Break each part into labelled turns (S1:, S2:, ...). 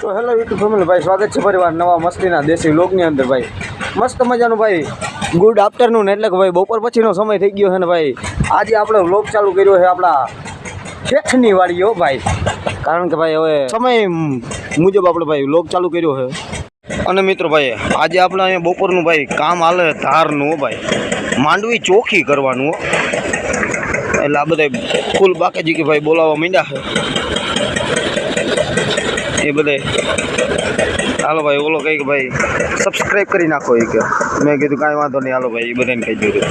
S1: તો hello YouTube family ભાઈ, સ્વાગત છે પરિવાર નવા મસ્તીના દેશી વ્લોગની અંદર ભાઈ. મસ્ત મજાનું ભાઈ ગુડ આફ્ટરનૂન, એટલે કે ભાઈ બપોર પછીનો સમય થઈ ગયો છે ને ભાઈ આજે આપણે વ્લોગ ચાલુ કર્યો છે આપણા શેઠની વાડીઓ ભાઈ. કારણ કે ભાઈ હવે સમય મુજબ આપણે ભાઈ વ્લોગ ચાલુ કર્યો છે. અને મિત્રો ભાઈ આજે આપણે અહીંયા બપોરનું ભાઈ કામ હાલે ધારનું ભાઈ, માંડવી ચોખ્ખી કરવાનું. એટલે આ બધા ફૂલ બાકાજી કે ભાઈ બોલાવવા માંડ્યા છે એ બધે. હાલો ભાઈ, ઓલો કહી કે ભાઈ સબસ્ક્રાઈબ કરી નાખો એ કે. મેં કીધું કાંઈ વાંધો નહીં, હાલો ભાઈ એ બધાને કહી દીધું.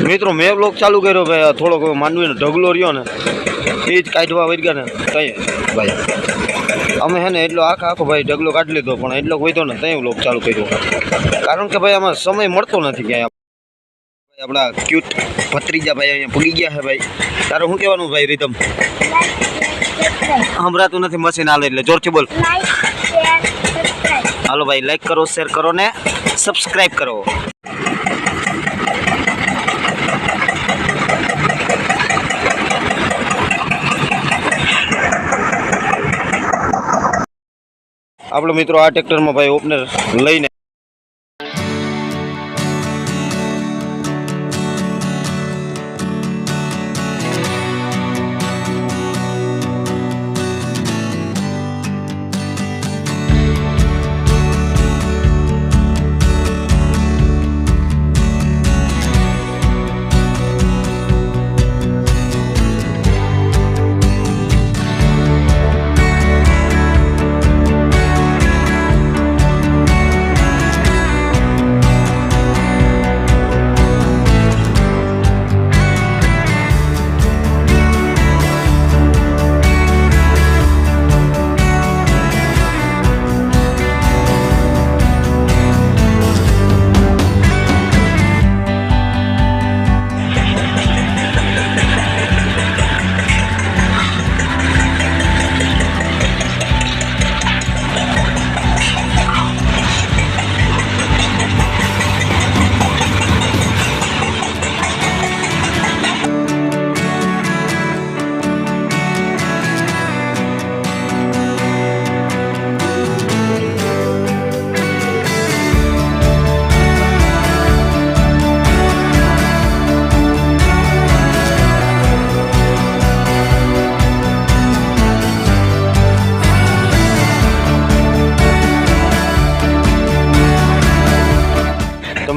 S1: મિત્રો મેં બ્લોગ ચાલુ કર્યો ભાઈ, થોડોક માંડવીનો ઢગલો રહ્યો ને એ જ કાઢવા વળી ગયા ને કઈ ભાઈ અમે હે ને એટલો આખો ભાઈ ઢગલો કાઢી લીધો, પણ એટલો કોઈ તો ને ત્યાં બ્લોગ ચાલુ કર્યો. કારણ કે ભાઈ આમાં સમય મળતો નથી ક્યાંય. આપણા ક્યુટ ભત્રીજા ભાઈ અહીંયા પૂગી ગયા છે ભાઈ. તારું શું કહેવાનું ભાઈ રીતમ? સંભળાતું નથી, મશીન હાલે એટલે જોરથી બોલ. હાલો ભાઈ, લાઈક કરો, શેર કરો ને સબસ્ક્રાઈબ કરો. આપણો મિત્રો આ ટ્રેક્ટરમાં ભાઈ ઓપનર લઈને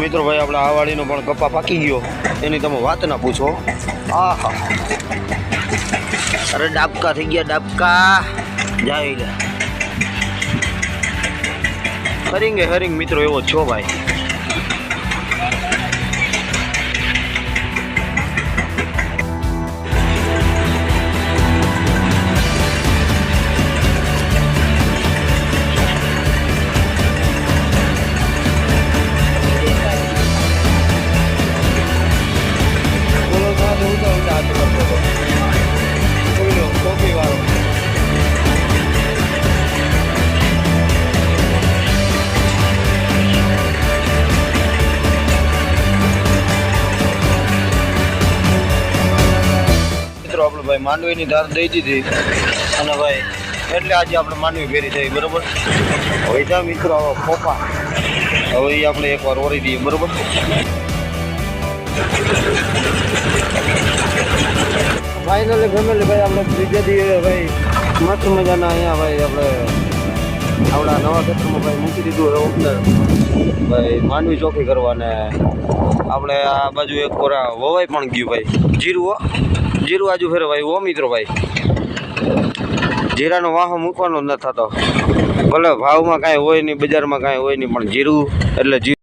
S1: મિત્રો ભાઈ આપણે આ વાડીનો પણ કપા પાકી ગયો, એની તમે વાત ના પૂછો. આહા, અરે ડાબકા થઈ ગયા, ડાબકા જાય લે. હરિંગે હરિંગ મિત્રો એવો છો ભાઈ. આપણે ભાઈ માંડવીની ધાર દઈ દીધી અને ભાઈ એટલે આજે આપણે માંડવી ભેરી થઈ બરોબર. હવે ત્યાં મિત્રો હવે ખોપા હવે એ આપણે એકવાર ઓરી દઈએ બરોબર. ફાઇનલી ફેમિલી ભાઈ આપણે ત્રીજે દિવસે ભાઈ મસ્ત મજાના અહીંયા ભાઈ આપણે આપણા નવા ખેતરમાં ભાઈ મૂકી દીધું ઓપનર ભાઈ માંડવી ચોખ્ખી કરવા. ને આપણે આ બાજુ એક કોરા વવાઈ પણ ગયું ભાઈ જીરું આજુ ફેરે ભાઈ. ઓ મિત્રો ભાઈ જીરાનો વાહો મૂકવાનો જ ન થતો, ભલે ભાવમાં કાંઈ હોય નહીં, બજારમાં કાંઈ હોય નહીં, પણ જીરું એટલે જીરું.